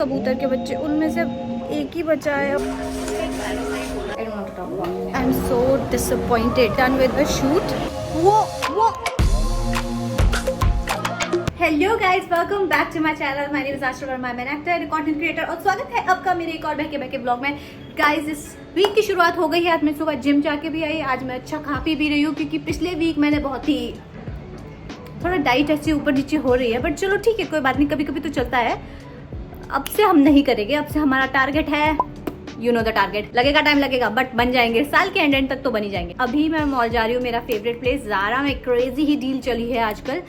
कबूतर के बच्चे, उनमें से एक ही बचा है। I am so disappointed done with the shoot. वो hello guys, welcome back to my channel. My name is Asha Verma, मैं एक्टर एंड कंटेंट क्रिएटर और स्वागत है आपका मेरे एक और बहके बहके ब्लॉग में। गाइस, इस वीक की शुरुआत हो गई है। आज मैं सुबह जिम जाके भी आई। आज मैं अच्छा खा पी भी रही हूँ क्योंकि पिछले वीक मैंने बहुत ही थोड़ा डाइट ऐसी ऊपर नीचे हो रही है, बट चलो ठीक है, कोई बात नहीं, कभी कभी तो चलता है। अब से हम नहीं करेंगे। अब से हमारा टारगेट है, यू नो द टारगेट। लगेगा, टाइम लगेगा, बट बन जाएंगे। साल के एंड तक तो बन ही जाएंगे। अभी मैं मॉल जा रही हूँ, मेरा फेवरेट प्लेस ज़ारा में। क्रेजी ही डील चली है आजकल,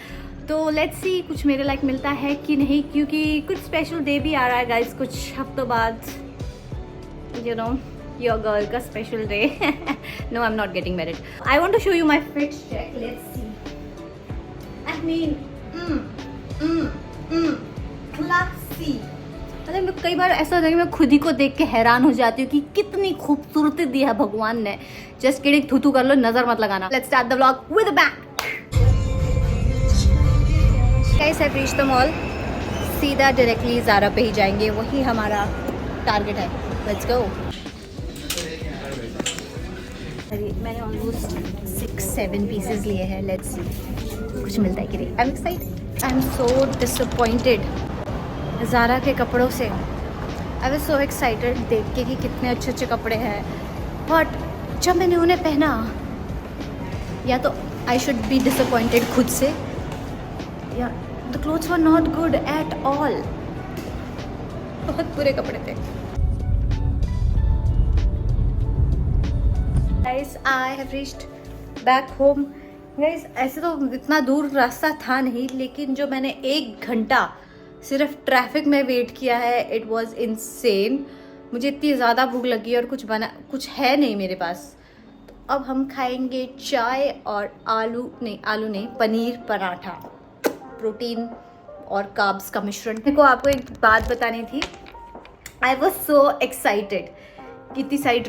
तो लेट्स सी कुछ मेरे लाइक मिलता है कि नहीं, क्योंकि कुछ स्पेशल डे भी आ रहा है गाइस कुछ हफ्तों बाद। यू नो योर गर्ल का special day. No, I am not getting married. I want to show you my fit check. Let's see. I mean classy. मतलब कई बार ऐसा होता है कि मैं खुद ही को देख के हैरान हो जाती हूँ कि कितनी खूबसूरती दी है भगवान ने। जस्ट किडिंग, थू कर लो, नजर मत लगाना। Let's start the vlog with a bang. Guys, I reached the mall. सीधा डायरेक्टली ज़ारा पे ही जाएंगे, वही हमारा टारगेट है। Let's go. मैंने ऑलमोस्ट 6-7 पीसेस लिए हैं। लेट्स सी कुछ मिलता है कि नहीं। I am excited. I am so disappointed Zara के कपड़ों से। आई वाज सो एक्साइटेड देख के कि कितने अच्छे अच्छे कपड़े हैं, बट जब मैंने उन्हें पहना, या तो आई शुड बी डिसअपॉइंटेड खुद से, या the clothes were not good at all. बहुत बुरे कपड़े थे। Guys, I have reached back home. Guys, ऐसे तो इतना दूर रास्ता था नहीं, लेकिन जो मैंने 1 घंटा सिर्फ ट्रैफिक में वेट किया है, इट वॉज इनसेन। मुझे इतनी ज़्यादा भूख लगी और कुछ है नहीं मेरे पास। तो अब हम खाएंगे चाय और आलू नहीं, पनीर पराठा। प्रोटीन और कार्ब्स का मिश्रण। मेरे को आपको एक बात बतानी थी। I was so excited. कितनी सारी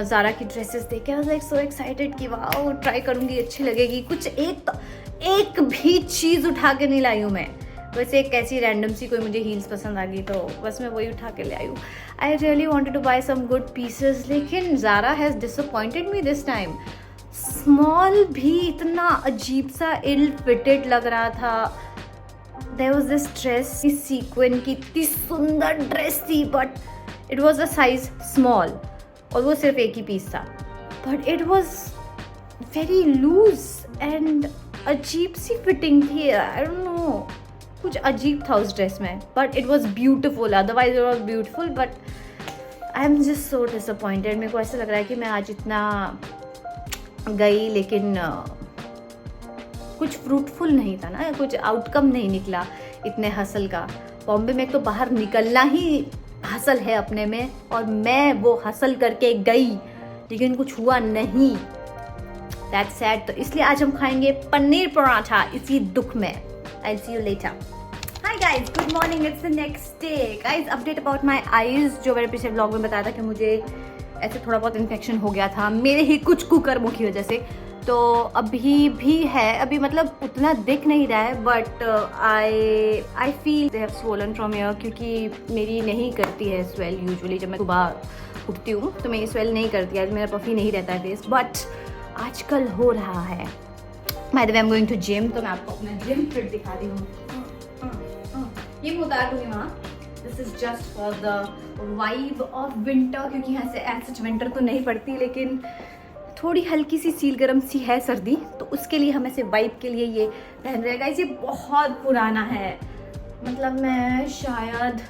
ज़ारा की ड्रेसेस देख के I was like so excited कि वाओ, ट्राई करूँगी, अच्छी लगेगी। कुछ एक भी चीज़ उठा के नहीं लाई हूँ मैं। वैसे एक ऐसी रैंडम सी कोई मुझे हील्स पसंद आ गई, तो बस मैं वही उठा के ले आई हूँ। I really wanted to buy some good pieces, लेकिन Zara has disappointed me this time. Small भी इतना अजीब सा इल फिटेड लग रहा था। There was this dress, sequence की इतनी सुंदर ड्रेस थी, but it was a size small और वो सिर्फ एक ही पीस था। But it was very loose and अजीब सी फिटिंग थी। आई डोंट नो, कुछ अजीब था उस ड्रेस में, but it was beautiful. Otherwise it was beautiful, but I am just so disappointed. मेरे को ऐसा लग रहा है कि मैं आज इतना गई, लेकिन कुछ फ्रूटफुल नहीं था ना, कुछ आउटकम नहीं निकला इतने हसल का। बॉम्बे में तो बाहर निकलना ही हसल है अपने में, और मैं वो हसल करके गई लेकिन कुछ हुआ नहीं। That's sad. तो इसलिए आज हम खाएंगे पनीर पराठा इसी दुख में। I'll see you later. Hi guys, good morning. It's the next day. Guys, update about my eyes. जो मैंने पिछले ब्लॉग में बताया था कि मुझे ऐसे थोड़ा बहुत इन्फेक्शन हो गया था मेरे ही कुछ कुकर्मों की वजह से। तो अभी भी है, अभी मतलब उतना दिख नहीं रहा है, but I feel they have swollen from here, क्योंकि मेरी नहीं करती है स्वेल। यूजुअली जब मैं सुबह उठती हूँ तो मेरी स्वेल नहीं करती है। आज मेरा पफी नहीं रहता है फेस, बट आजकल हो रहा है। By the way, I'm going to gym, तो मैं आपको अपना जिम फिट दिखा रही हूँ। ये मैं उतार दूँगी वहाँ। This is just for the vibe of winter, क्योंकि यहाँ से ऐसे विंटर तो नहीं पड़ती, लेकिन थोड़ी हल्की सी सील गर्म सी है सर्दी, तो उसके लिए हम ऐसे वाइब के लिए ये पहन रहे हैं। गाइस, ये बहुत पुराना है। मतलब मैं शायद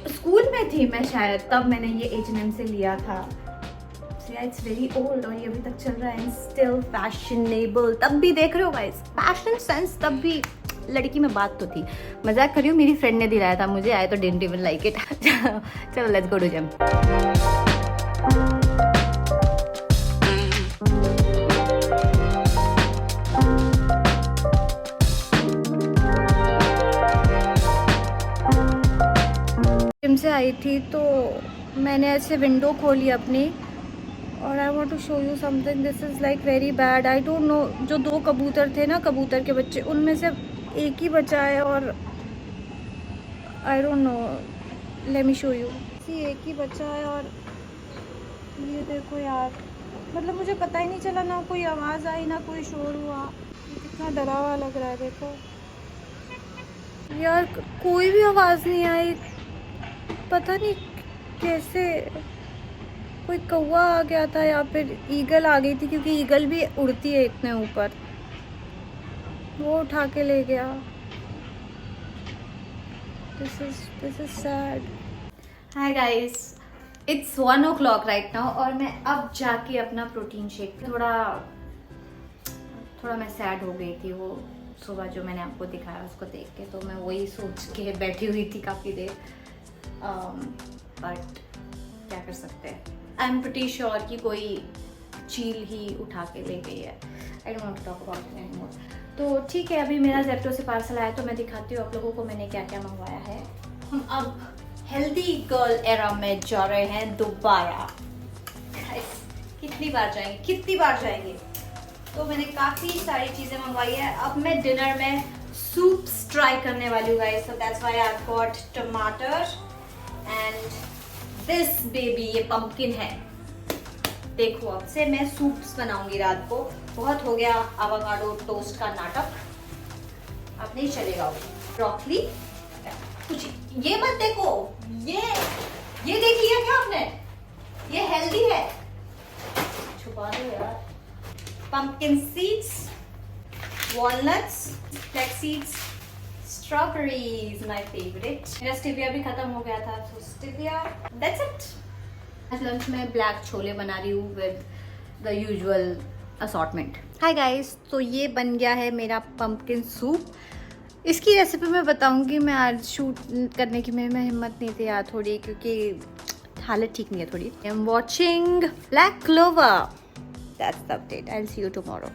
स्कूल में थी, मैं शायद तब मैंने ये H&M से लिया था। इट्स वेरी ओल्ड और ये अभी तक चल रहा है, स्टिल फैशनेबल। तब भी देख रहे हो गाइस, फैशन सेंस तब भी लड़की में बात तो थी। मजाक कर रही हूँ, मेरी फ्रेंड ने दिलाया था मुझे। आई तो डिडंट इवन लाइक इट। चलो let's go to gym. Gym से आई थी तो मैंने ऐसे विंडो खोली अपनी, और I want to show you something. This is like very bad. I don't know, जो 2 कबूतर थे ना, कबूतर के बच्चे, उनमें से एक ही बचा है, और आई don't no, let me show you. एक ही बच्चा है और ये देखो यार, मतलब मुझे पता ही नहीं चला, ना कोई आवाज़ आई ना कोई शोर हुआ। कितना डरावा लग रहा है देखो यार, कोई भी आवाज़ नहीं आई, पता नहीं कैसे। कोई कौवा आ गया था या फिर ईगल आ गई थी, क्योंकि ईगल भी उड़ती है इतने ऊपर, वो उठा के ले गया। This is sad. Hi guys, it's 1 o'clock right now, और मैं अब जाके अपना प्रोटीन शेक, थोड़ा मैं सैड हो गई थी वो सुबह जो मैंने आपको दिखाया उसको देख के, तो मैं वही सोच के बैठी हुई थी काफ़ी देर। बट क्या कर सकते हैं, आई एम प्रीटी श्योर कि कोई चील ही उठा के ले गई है। I don't want to talk about it anymore. तो ठीक है, अभी मेरा ज़ेप्टो से पार्सल आया तो मैं दिखाती हूँ आप लोगों को मैंने क्या क्या मंगवाया है। हम अब हेल्दी गर्ल एरा में जा रहे हैं दोबारा। कितनी बार जाएंगे। तो मैंने काफ़ी सारी चीज़ें मंगवाई है। अब मैं डिनर में सूप्स ट्राई करने वाली हूँ guys, so that's why I got टमाटर एंड दिस बेबी, ये पंपकिन है। देखो अब से मैं सूप्स बनाऊंगी रात को। बहुत हो गया एवोकाडो टोस्ट का नाटक, अब नहीं चलेगा। ब्रोकली कुछ ये मत देखो, ये देख लिया क्या आपने, ये हेल्दी है, छुपा दो यार। Pumpkin seeds, walnuts, flax seeds, strawberries my favourite. मेरा स्टिविया भी खत्म हो गया था, तो स्टिविया, दैट्स इट। आज लंच में ब्लैक छोले बना रही हूँ with the usual assortment. Hi guys, तो ये बन गया है मेरा पंपकिन सूप। इसकी रेसिपी मैं बताऊंगी, मैं आज शूट करने की में हिम्मत नहीं थी यार थोड़ी, क्योंकि हालत ठीक नहीं है थोड़ी। I am watching black clover, that's the update, I will see you tomorrow.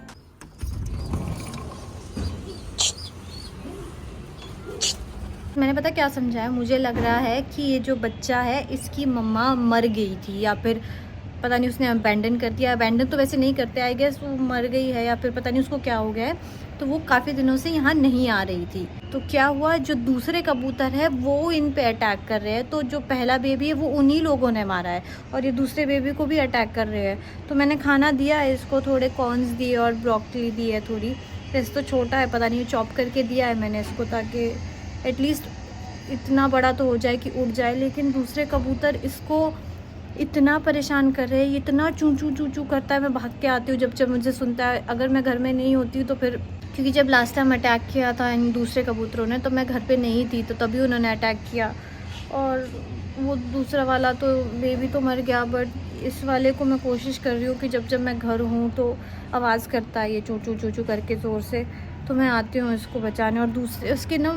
मैंने पता क्या समझा है, मुझे लग रहा है कि ये जो बच्चा है इसकी मम्मा मर गई थी, या फिर पता नहीं उसने अबैंडन कर दिया। अबैंडन तो वैसे नहीं करते, आई गेस वो मर गई है, या फिर पता नहीं उसको क्या हो गया है, तो वो काफ़ी दिनों से यहाँ नहीं आ रही थी। तो क्या हुआ, जो दूसरे कबूतर है वो इन पे अटैक कर रहे हैं, तो जो पहला बेबी है वो उन्हीं लोगों ने मारा है, और ये दूसरे बेबी को भी अटैक कर रहे हैं। तो मैंने खाना दिया है इसको, थोड़े कॉर्न्स दिए और ब्रोकली दी है थोड़ी। वैसे तो छोटा है, पता नहीं चॉप करके दिया है मैंने इसको, ताकि एटलीस्ट इतना बड़ा तो हो जाए कि उड़ जाए। लेकिन दूसरे कबूतर इसको इतना परेशान कर रहे हैं, इतना चू चू चू चू करता है। मैं भाग के आती हूँ जब मुझे सुनता है, अगर मैं घर में नहीं होती हूँ तो फिर, क्योंकि जब लास्ट टाइम अटैक किया था इन दूसरे कबूतरों ने तो मैं घर पे नहीं थी, तो तभी उन्होंने अटैक किया। और वो दूसरा वाला तो बेबी तो मर गया, बट इस वाले को मैं कोशिश कर रही हूँ कि जब मैं घर हूँ तो आवाज़ करता है ये चू चू चू चू करके ज़ोर से, तो मैं आती हूँ इसको बचाने। और दूसरे उसके ना,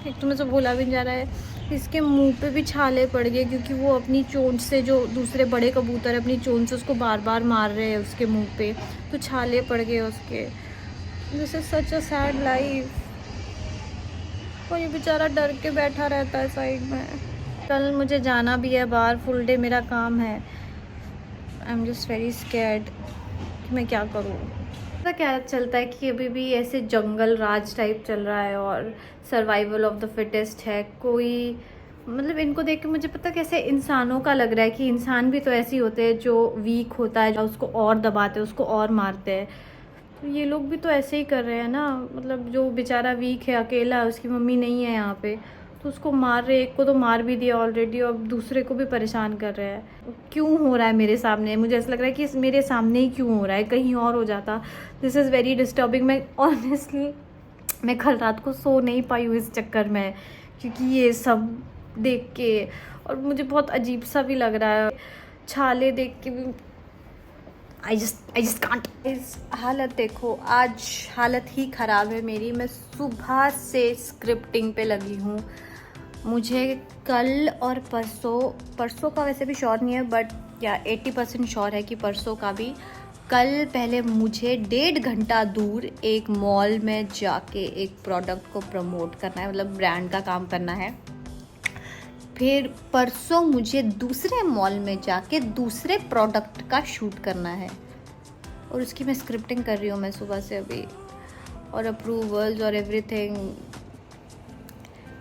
एक तो मैं सब बोला भी नहीं जा रहा है, इसके मुंह पे भी छाले पड़ गए, क्योंकि वो अपनी चोंच से, जो दूसरे बड़े कबूतर अपनी चोंच से उसको बार बार मार रहे हैं उसके मुंह पे, तो छाले पड़ गए उसके। This is such a sad life. और ये बेचारा डर के बैठा रहता है साइड में। कल मुझे जाना भी है बाहर, फुल डे मेरा काम है। I am just very scared कि मैं क्या करूँ। पता क्या चलता है कि अभी भी ऐसे जंगल राज टाइप चल रहा है, और सर्वाइवल ऑफ द फिटेस्ट है। कोई मतलब इनको देख के मुझे पता कैसे इंसानों का लग रहा है कि इंसान भी तो ऐसे ही होते हैं, जो वीक होता है उसको और दबाते हैं, उसको और मारते हैं। तो ये लोग भी तो ऐसे ही कर रहे हैं ना, मतलब जो बेचारा वीक है, अकेला है, उसकी मम्मी नहीं है यहाँ पे, तो उसको मार रहे। एक को तो मार भी दिया ऑलरेडी, और दूसरे को भी परेशान कर रहे हैं। क्यों हो रहा है मेरे सामने, मुझे ऐसा लग रहा है कि मेरे सामने ही क्यों हो रहा है, कहीं और हो जाता। This is very disturbing. मैं ऑनेस्टली मैं कल रात को सो नहीं पाई हूँ इस चक्कर में, क्योंकि ये सब देख के, और मुझे बहुत अजीब सा भी लग रहा है छाले देख के भी। I just can't. इस हालत देखो, आज हालत ही ख़राब है मेरी। मैं सुबह से स्क्रिप्टिंग पे लगी हूँ। मुझे कल और परसों का वैसे भी श्योर नहीं है, बट या 80% श्योर है कि परसों का भी। कल पहले मुझे 1.5 घंटा दूर एक मॉल में जाके एक प्रोडक्ट को प्रमोट करना है, मतलब ब्रांड का काम करना है। फिर परसों मुझे दूसरे मॉल में जाके दूसरे प्रोडक्ट का शूट करना है, और उसकी मैं स्क्रिप्टिंग कर रही हूँ मैं सुबह से अभी, और अप्रूवल्स और एवरीथिंग।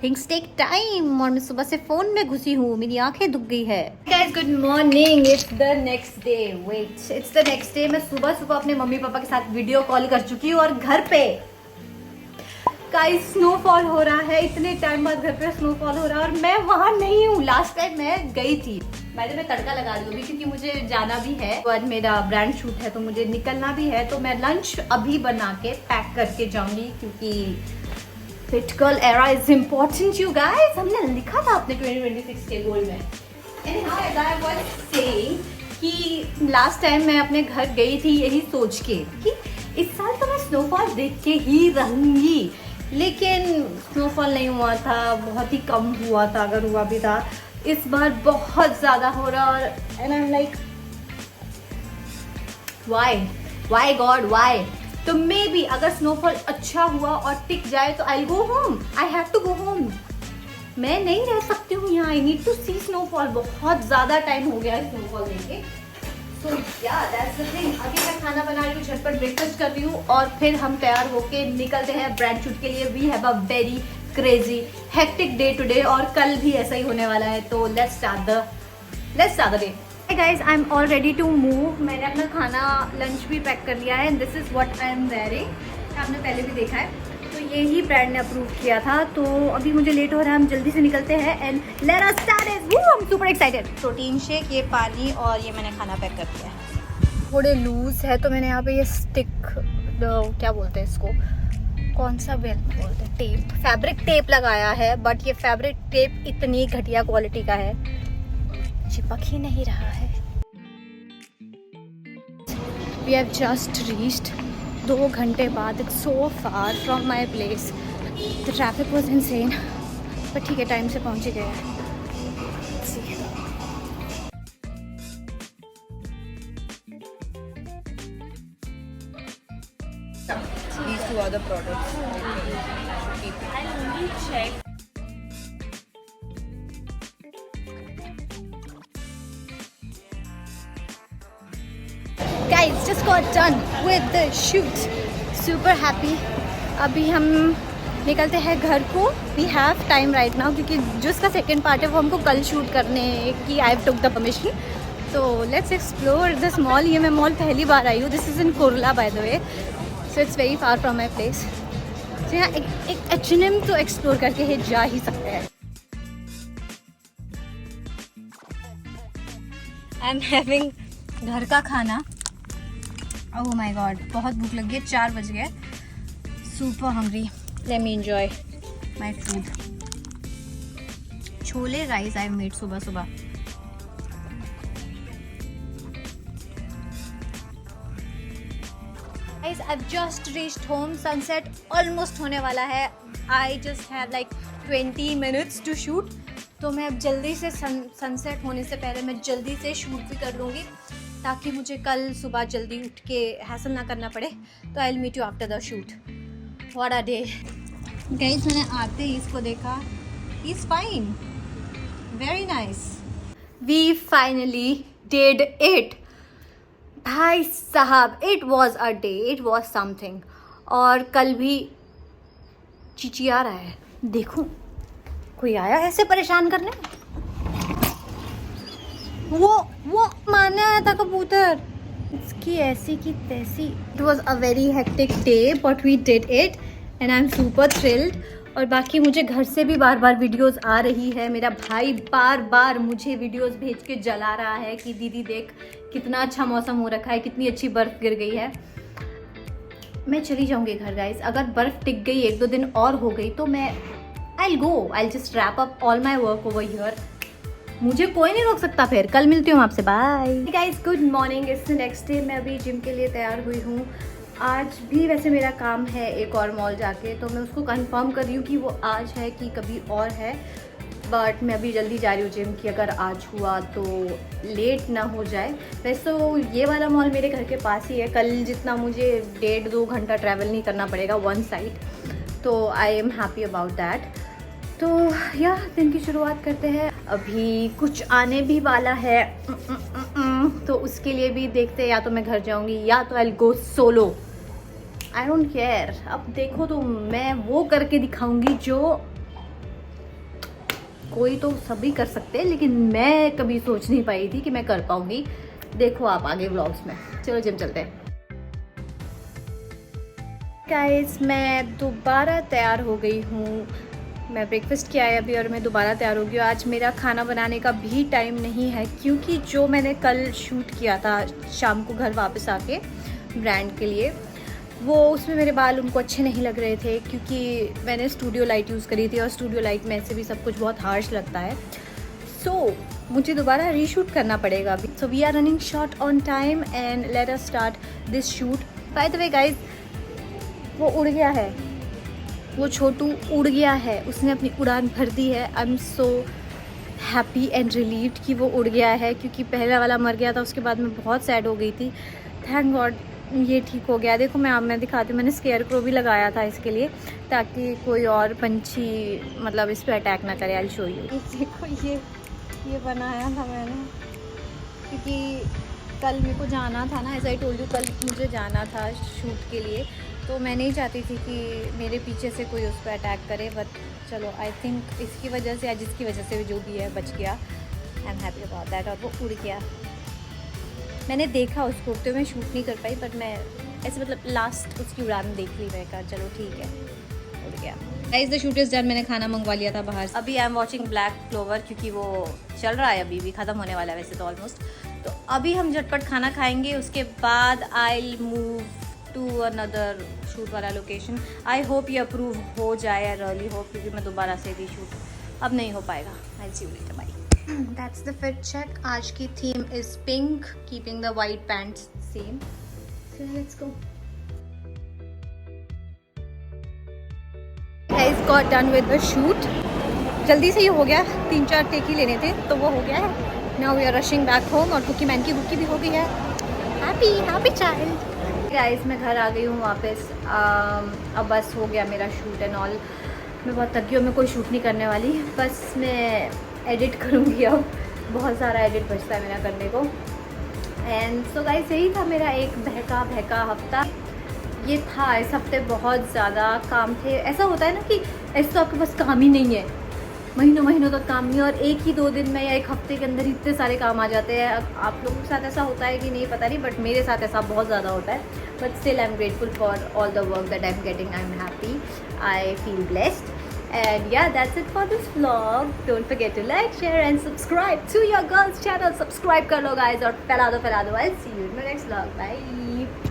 थिंग्स टेक टाइम और मैं सुबह से फोन में घुसी हूँ, मेरी आंखें दुख गई है। Guys good morning, it's the next day. Wait, it's the next day. मैं सुबह सुबह अपने मम्मी पापा के साथ वीडियो कॉल कर चुकी हूँ और घर पे गाइस स्नोफॉल हो रहा है। इतने टाइम बाद घर पे स्नोफॉल हो रहा है और मैं वहाँ नहीं हूँ। लास्ट टाइम मैं गई थी। मैंने मैं तड़का लगा रही हूँ क्योंकि मुझे जाना भी है, तो आज मेरा ब्रांड शूट है तो मुझे निकलना भी है। तो मैं लंच अभी बना के पैक करके जाऊंगी क्योंकि fit girl era is important you guys. हमने लिखा था अपने 2026 के गोल में। एंड आई वाज सेइंग कि लास्ट टाइम मैं अपने घर गई थी यही सोच के कि इस साल तो मैं स्नोफॉल देख के ही रहूंगी, लेकिन स्नोफॉल नहीं हुआ था, बहुत ही कम हुआ था, अगर हुआ भी था। इस बार बहुत ज़्यादा हो रहा और and I am like why god why. तो मे बी अगर स्नोफॉल अच्छा हुआ और टिक जाए तो I go home. I have to go home. मैं नहीं रह सकती हूँ यहाँ। I need to see snowfall. बहुत ज़्यादा टाइम हो गया है स्नोफॉल देखे। सो या दैट्स द थिंग। अभी मैं खाना बना रही हूँ, झटपट ब्रेकफास्ट कर रही हूँ और फिर हम तैयार होके निकलते हैं ब्रांड शूट के लिए। We have a very crazy hectic day today और कल भी ऐसा ही होने वाला है। तो let's start the day. Hey guys, I'm all ready to move. मैंने अपना खाना लंच भी पैक कर लिया है and this is what I am wearing. आपने पहले भी देखा है, तो यही ब्रांड ने अप्रूव किया था। तो अभी मुझे लेट हो रहा है, हम जल्दी से निकलते हैं and let us start it. I am super excited. Protein shake, ये पानी और ये मैंने खाना पैक कर दिया है। थोड़े लूज है तो मैंने यहाँ पे ये स्टिक, क्या बोलते हैं इसको, कौन सा बेल्ट बोलते हैं, टेप, फैब्रिक टेप लगाया है। बट ये फैब्रिक टेप इतनी घटिया क्वालिटी का है, चिपक ही नहीं रहा है। वी हैव जस्ट रीच्ड 2 घंटे बाद। It's so far from my place. The traffic was insane, पर ठीक है, टाइम से पहुंच ही गए। These two are the products. I'll only check. Guys, just got done with the shoot. Super happy. अभी हम निकलते हैं घर को। We have time right now क्योंकि जो इसका सेकेंड पार्ट है वो हमको कल शूट करने की I took the permission. So let's explore this mall. ये मैं मॉल पहली बार आई हूँ। This is in Kurla by the way. So it's very far from my place. So यहाँ एक H&M तो एक्सप्लोर करके ही जा ही सकते हैं। आई एम हैविंग घर का खाना। ओह माय गॉड, बहुत भूख लगी है। 4 बज गए। Super hungry. Let me enjoy my food. Chole rice I made सुबह सुबह। Guys, I've just reached home. Sunset almost होने वाला है. I just have like 20 minutes to shoot. तो मैं अब जल्दी से सनसेट होने से पहले मैं जल्दी से शूट भी कर लूँगी ताकि मुझे कल सुबह जल्दी उठ के हैसल ना करना पड़े। तो I will meet you after the shoot. What a day guys. मैंने आते ही इसको देखा। He is fine, very nice. We finally did it भाई साहब। It was a day, it was something. और कल भी चिचिया रहा है। देखो कोई आया ऐसे परेशान करने। वो मारने आया था कबूतर। इसकी ऐसी की तैसी। It was a very hectic day but we did it and I am super thrilled. और बाकी मुझे घर से भी बार बार वीडियोस आ रही है। मेरा भाई बार बार मुझे वीडियोस भेज के जला रहा है कि दीदी देख कितना अच्छा मौसम हो रखा है, कितनी अच्छी बर्फ़ गिर गई है। मैं चली जाऊंगी घर गाइस। अगर बर्फ़ टिक गई 1-2 दिन और हो गई तो मैं I just wrap up all my work over here. मुझे कोई नहीं रोक सकता। फिर कल मिलती हूँ आपसे। Bye guys, good morning. It's the next day. मैं अभी जिम के लिए तैयार हुई हूँ। आज भी वैसे मेरा काम है एक और मॉल जाके, तो मैं उसको कंफर्म कर रही हूँ कि वो आज है कि कभी और है। बट मैं अभी जल्दी जा रही हूँ जिम की, अगर आज हुआ तो लेट ना हो जाए। वैसे तो ये वाला मॉल मेरे घर के पास ही है। कल जितना मुझे 1.5-2 घंटा ट्रैवल नहीं करना पड़ेगा वन साइड, तो I am happy about that. तो या दिन की शुरुआत करते हैं। अभी कुछ आने भी वाला है तो उसके लिए भी देखते हैं। या तो मैं घर जाऊँगी या तो I will go solo. I don't care. अब देखो तो मैं वो करके दिखाऊंगी जो कोई तो सभी कर सकते हैं, लेकिन मैं कभी सोच नहीं पाई थी कि मैं कर पाऊंगी। देखो आप आगे व्लॉग्स में। चलो जिम चलते हैं। गाइस मैं दोबारा तैयार हो गई हूँ। मैं ब्रेकफास्ट किया है अभी और मैं दोबारा तैयार हो गई हूँ। आज मेरा खाना बनाने का भी टाइम नहीं है, क्योंकि जो मैंने कल शूट किया था शाम को घर वापस आके ब्रांड के लिए, वो उसमें मेरे बाल उनको अच्छे नहीं लग रहे थे, क्योंकि मैंने स्टूडियो लाइट यूज़ करी थी और स्टूडियो लाइट में ऐसे भी सब कुछ बहुत हार्श लगता है। सो मुझे दोबारा रीशूट करना पड़ेगा अभी। So we are running short on time and let us start this shoot. By the way guys, वो उड़ गया है, वो छोटू उड़ गया है, उसने अपनी उड़ान भर दी है। I am so happy and relieved कि वो उड़ गया है, क्योंकि पहला वाला मर गया था, उसके बाद मैं बहुत सैड हो गई थी। थैंक गॉड ये ठीक हो गया। देखो मैं दिखाती हूँ, मैंने स्केयर क्रो भी लगाया था इसके लिए, ताकि कोई और पंछी मतलब इस पर अटैक ना करे। I show you. देखो ये बनाया था मैंने, क्योंकि कल मेरे को जाना था ना, एज आई टोल्ड यू, कल मुझे जाना था शूट के लिए, तो मैं नहीं चाहती थी कि मेरे पीछे से कोई उस पर अटैक करे। बट चलो आई थिंक इसकी वजह से या जिसकी वजह से जो भी है बच गया। I am happy about that. और वो उड़ गया। मैंने देखा उसको उड़ते हुए, मैं शूट नहीं कर पाई, बट मैं ऐसे मतलब लास्ट उसकी उड़ान देख ली। मैं कहा चलो ठीक है, उड़ गया। Guys the shoot is done. मैंने खाना मंगवा लिया था बाहर। अभी I am watching black clover, क्योंकि वो चल रहा है, अभी भी ख़त्म होने वाला है वैसे तो ऑलमोस्ट। तो अभी हम झटपट खाना खाएंगे, उसके बाद I move to another shoot वाला लोकेशन। आई होप ये अप्रूव हो जाए, आई रियली होप, क्योंकि मैं दोबारा से भी शूट अब नहीं हो पाएगा। I see you later, bye. That's the fit check. आज की theme is pink, keeping the white pants same. So let's go. Guys got done with the shoot. जल्दी से ही हो गया, 3-4 टेक ही लेने थे, तो वो हो गया है। Now we are rushing back home. और कुकी मैन की बुकी भी हो गई है। Happy child. गाइस मैं घर आ गई हूँ वापस। अब बस हो गया मेरा शूट एंड ऑल। मैं बहुत थकी हूँ, मैं कोई शूट नहीं करने वाली, बस मैं एडिट करूँगी। अब बहुत सारा एडिट बचता है मेरा करने को। एंड सो गाइस यही था मेरा एक बहका हफ्ता। ये था, इस हफ्ते बहुत ज़्यादा काम थे। ऐसा होता है ना कि ऐसे तो आपके पास काम ही नहीं है, महीनों तक काम नहीं, और एक ही 2 दिन में या एक हफ्ते के अंदर इतने सारे काम आ जाते हैं। आप लोगों के साथ ऐसा होता है कि नहीं पता नहीं, बट मेरे साथ ऐसा बहुत ज़्यादा होता है। But still I am grateful for all the work that I am getting. I am happy, I feel blessed. And yeah, that's it for this vlog. Don't forget to like, share and subscribe to your girls channel. Subscribe कर लो guys और फैला दो। I'll see you in my next vlog. Bye.